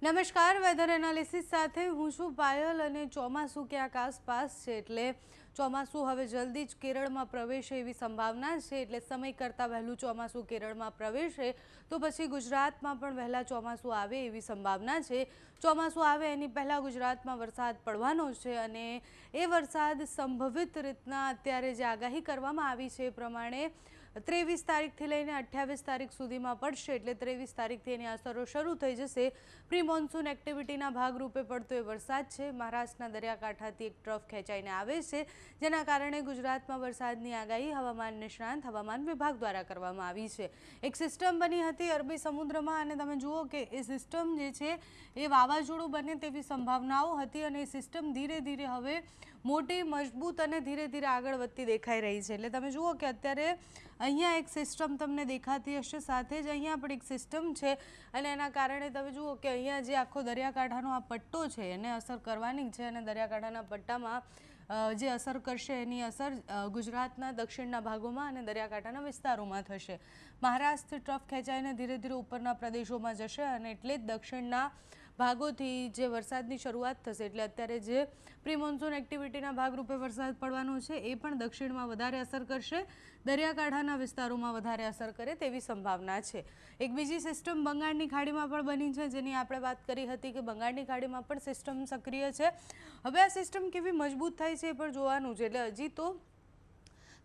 નમસ્કાર, weather analysis સાથે હું છું પાયલ અને ચોમાસું ક્યાંક આસપાસ છે એટલે ચોમાસું હવે જલ્દી જ કેરળમાં પ્રવેશે એવી સંભાવના છે એટલે સમય કરતાં વહેલું ચોમાસું કેરળમાં પ્રવેશે તો પછી ગુજરાતમાં પણ વહેલા ચોમાસું આવે એવી સંભાવના છે। ચોમાસું આવે એની પહેલાં ગુજરાતમાં વરસાદ પડવાનો છે અને એ વરસાદ સંભવિત રીતના અત્યારે જે આગાહી કરવામાં આવી છે એ પ્રમાણે 23 તારીખથી લઈને 28 તારીખ સુધીમાં પડશે એટલે 23 તારીખથી એની અસરો શરૂ થઈ જશે। પ્રી મોન્સૂન એક્ટિવિટીના ભાગરૂપે પડતો એ વરસાદ છે। મહારાષ્ટ્રના દરિયાકાંઠાથી એક ટ્રફ ખેંચાઈને આવે છે જેના કારણે ગુજરાતમાં વરસાદની આગાહી હવામાન નિષ્ણાંત હવામાન વિભાગ દ્વારા કરવામાં આવી છે। એક સિસ્ટમ બની હતી અરબી સમુદ્રમાં અને તમે જુઓ કે એ સિસ્ટમ જે છે એ વાવાઝોડું બને તેવી સંભાવનાઓ હતી અને એ સિસ્ટમ ધીરે ધીરે હવે મોટી મજબૂત અને ધીરે ધીરે આગળ વધતી દેખાઈ રહી છે। એટલે તમે જુઓ કે અત્યારે અહીંયા એક સિસ્ટમ તમને દેખાતી હશે, સાથે જ અહીંયા પણ એક સિસ્ટમ છે અને એના કારણે તમે જુઓ કે અહીંયા જે આખો દરિયાકાંઠાનો આ પટ્ટો છે એને અસર કરવાની છે અને દરિયાકાંઠાના પટ્ટામાં જે અસર કરશે એની અસર ગુજરાતના દક્ષિણના ભાગોમાં અને દરિયાકાંઠાના વિસ્તારોમાં થશે। મહારાષ્ટ્રથી ટ્રફ ખેંચાઈને ધીરે ધીરે ઉપરના પ્રદેશોમાં જશે અને એટલે જ દક્ષિણના ભાગોથી જે વરસાદની શરૂઆત થશે એટલે અત્યારે જે પ્રી મોન્સૂન એક્ટિવિટીના ભાગરૂપે વરસાદ પડવાનો છે એ પણ દક્ષિણમાં વધારે અસર કરશે, દરિયાકાંઠાના વિસ્તારોમાં વધારે અસર કરે તેવી સંભાવના છે। એક બીજી સિસ્ટમ બંગાળની ખાડીમાં પણ બની છે જેની આપણે વાત કરી હતી કે બંગાળની ખાડીમાં પણ સિસ્ટમ સક્રિય છે। હવે આ સિસ્ટમ કેવી મજબૂત થાય છે એ પણ જોવાનું છે એટલે હજી તો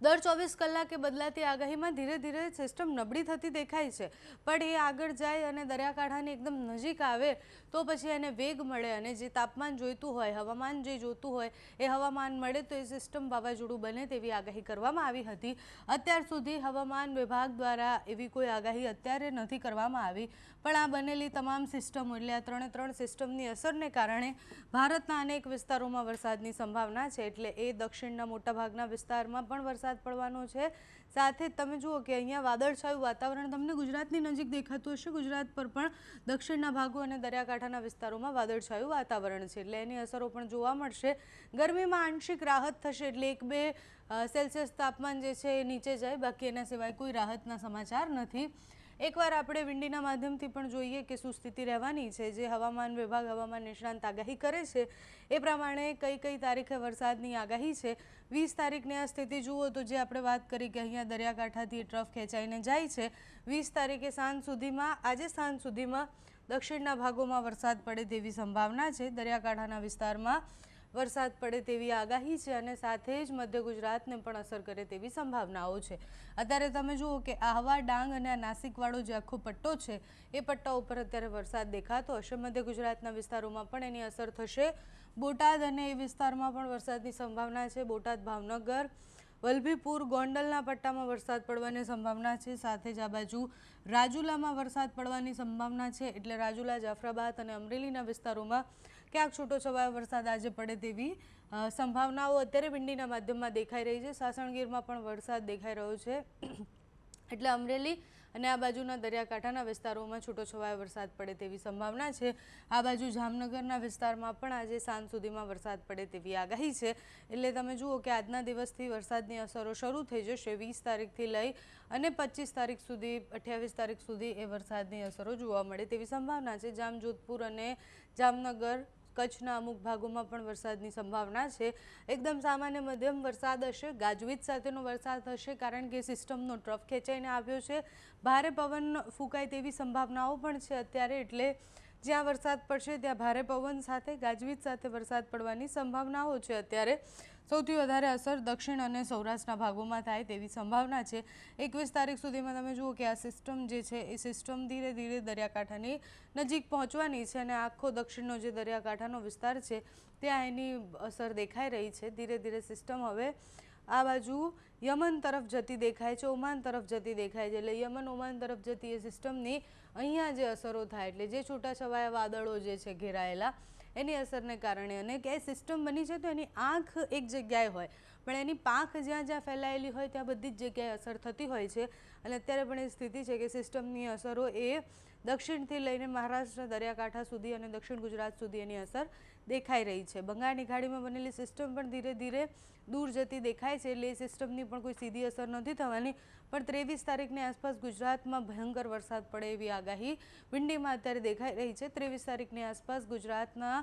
દર 24 કલાકે બદલાતી આગાહીમાં ધીરે ધીરે સિસ્ટમ નબળી થતી દેખાય છે પણ એ આગળ જાય અને દરિયાકાંઠાની એકદમ નજીક આવે તો પછી એને વેગ મળે અને જે તાપમાન જોઈતું હોય, હવામાન જે જોતું હોય એ હવામાન મળે તો એ સિસ્ટમ વાવાઝોડું બને તેવી આગાહી કરવામાં આવી હતી। અત્યાર સુધી હવામાન વિભાગ દ્વારા એવી કોઈ આગાહી અત્યારે નથી કરવામાં આવી પણ આ બનેલી તમામ સિસ્ટમો એટલે આ ત્રણ સિસ્ટમની અસરને કારણે ભારતના અનેક વિસ્તારોમાં વરસાદની સંભાવના છે એટલે એ દક્ષિણના મોટાભાગના વિસ્તારમાં પણ વરસાદ પડવાનો છે। સાથે તમે જુઓ કે અહીંયા વાદળછાયું વાતાવરણ તમને ગુજરાતની નજીક દેખાતું હશે, ગુજરાત પર પણ દક્ષિણના ભાગો અને દરિયાકાંઠાના વિસ્તારોમાં વાદળછાયું વાતાવરણ છે એટલે એની અસરો પણ જોવા મળશે। ગરમીમાં આંશિક રાહત થશે એટલે 1-2 સેલ્સિયસ તાપમાન જે છે એ નીચે જાય, બાકી એના સિવાય કોઈ રાહતના સમાચાર નથી। એકવાર આપણે વિંડીના માધ્યમથી પણ જોઈએ કે શું સ્થિતિ રહેવાની છે। જે હવામાન વિભાગ હવામાન નિષ્ણાંત આગાહી કરે છે એ પ્રમાણે કઈ તારીખે વરસાદની આગાહી છે। 20 તારીખની આ સ્થિતિ જુઓ તો જે આપણે વાત કરી કે અહીંયા દરિયાકાંઠાથી ટ્રફ ખેંચાઈને જાય છે 20 તારીખે સાંજ સુધીમાં આજે સાંજ સુધીમાં દક્ષિણના ભાગોમાં વરસાદ પડે તેવી સંભાવના છે, દરિયાકાંઠાના વિસ્તારમાં વરસાદ પડે તેવી આગાહી છે અને સાથે જ મધ્ય ગુજરાતને પણ અસર કરે તેવી સંભાવનાઓ છે। અત્યારે તમે જુઓ કે આહવા, ડાંગ અને આ નાસિકવાળો જે આખો પટ્ટો છે એ પટ્ટા ઉપર અત્યારે વરસાદ દેખાતો હશે। મધ્ય ગુજરાતના વિસ્તારોમાં પણ એની અસર થશે। બોટાદ અને એ વિસ્તારમાં પણ વરસાદની સંભાવના છે। બોટાદ, ભાવનગર, વલભીપુર, ગોંડલના પટ્ટામાં વરસાદ પડવાની સંભાવના છે। સાથે જ આ બાજુ રાજુલામાં વરસાદ પડવાની સંભાવના છે એટલે રાજુલા, જાફરાબાદ અને અમરેલીના વિસ્તારોમાં ક્યાંક છૂટોછવાયો વરસાદ આજે પડે તેવી સંભાવનાઓ અત્યારે વિંડીના માધ્યમમાં દેખાઈ રહી છે। સાસણગીરમાં પણ વરસાદ દેખાઈ રહ્યો છે એટલે અમરેલી અને આ બાજુના દરિયાકાંઠાના વિસ્તારોમાં છૂટોછવાયો વરસાદ પડે તેવી સંભાવના છે। આ બાજુ જામનગરના વિસ્તારમાં પણ આજે સાંજ સુધીમાં વરસાદ પડે તેવી આગાહી છે એટલે તમે જુઓ કે આજના દિવસથી વરસાદની અસરો શરૂ થઈ જશે। 20 તારીખથી લઈ અને 25 તારીખ સુધી 28 તારીખ સુધી એ વરસાદની અસરો જોવા મળે તેવી સંભાવના છે। જામજોધપુર અને જામનગર, કચ્છના અમુક ભાગોમાં પણ વરસાદની સંભાવના છે। એકદમ સામાન્ય મધ્યમ વરસાદ હશે, ગાજવીજ સાથેનો વરસાદ હશે કારણ કે સિસ્ટમનો ટ્રફ ખેંચાઈને આવ્યો છે। ભારે પવન ફૂંકાય તેવી સંભાવનાઓ પણ છે અત્યારે એટલે જ્યાં વરસાદ પડશે ત્યાં ભારે પવન સાથે ગાજવીજ સાથે વરસાદ પડવાની સંભાવનાઓ છે। અત્યારે સૌથી વધારે અસર દક્ષિણ અને સૌરાષ્ટ્રના ભાગોમાં થાય તેવી સંભાવના છે। 21 તારીખ સુધીમાં તમે જુઓ કે આ સિસ્ટમ જે છે એ સિસ્ટમ ધીરે ધીરે દરિયાકાંઠાની નજીક પહોંચવાની છે અને આખો દક્ષિણનો જે દરિયાકાંઠાનો વિસ્તાર છે ત્યાં એની અસર દેખાઈ રહી છે। ધીરે ધીરે સિસ્ટમ હવે આ બાજુ યમન તરફ જતી દેખાય છે, ઓમાન તરફ જતી દેખાય છે એટલે યમન, ઓમાન તરફ જતી એ સિસ્ટમની અહીંયા જે અસરો થાય એટલે જે છૂટાછવાયા વાદળો જે છે ઘેરાયેલા એની અસરને કારણે અને કે સિસ્ટમ બની છે તો એની આંખ એક જગ્યાએ હોય પણ એની પાંખ જ્યાં જ્યાં ફેલાયેલી હોય ત્યાં બધી જ જગ્યાએ અસર થતી હોય છે અને અત્યારે પણ એ સ્થિતિ છે કે સિસ્ટમની અસરો એ દક્ષિણથી લઈને મહારાષ્ટ્રના દરિયાકાંઠા સુધી અને દક્ષિણ ગુજરાત સુધી એની અસર દેખાઈ રહી છે. બંગાળની ખાડીમાં બનેલી સિસ્ટમ પણ ધીરે ધીરે દૂર જતી દેખાય છે, એટલે એ સિસ્ટમની પણ કોઈ સીધી અસર નથી થવાની. પણ 23 તારીખની આસપાસ ગુજરાતમાં ભયંકર વરસાદ પડે એવી આગાહી વિંડીમાં અત્યારે દેખાઈ રહી છે. 23 તારીખની આસપાસ ગુજરાતના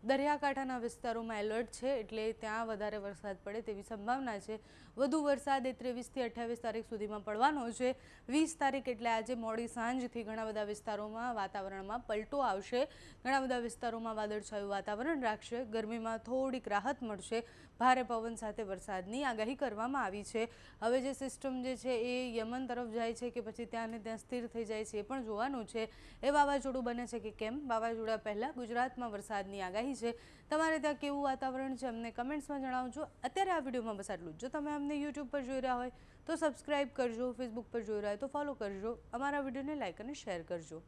દરિયાકાંઠાના વિસ્તારોમાં એલર્ટ છે, એટલે ત્યાં વધારે વરસાદ પડે તેવી સંભાવના છે. વધુ વરસાદ એ 23થી 28 તારીખ સુધીમાં પડવાનો છે. 20 તારીખ એટલે આજે મોડી સાંજથી ઘણા બધા વિસ્તારોમાં વાતાવરણમાં પલટો આવશે. ઘણા બધા વિસ્તારોમાં વાદળછાયું વાતાવરણ રાખશે. ગરમીમાં થોડીક રાહત મળશે. ભારે પવન સાથે વરસાદની આગાહી કરવામાં આવી છે. હવે જે સિસ્ટમ જે છે એ યમન તરફ જાય છે કે પછી ત્યાં ને ત્યાં સ્થિર થઈ જાય છે એ પણ જોવાનું છે. એ વાવાઝોડું બને છે કે કેમ. વાવાઝોડા પહેલાં ગુજરાતમાં વરસાદની આગાહી છે. તમારે ત્યાં કેવું વાતાવરણ છે અમને કમેન્ટ્સમાં જણાવજો. અત્યારે આ વિડીયોમાં બસ આટલું જ. જો તમે અમને યુટ્યુબ પર જોઈ રહ્યા હોય તો સબસ્ક્રાઈબ કરજો, ફેસબુક પર જોઈ રહ્યા હોય તો ફોલો કરજો, અમારા વિડીયોને લાઇક અને શેર કરજો.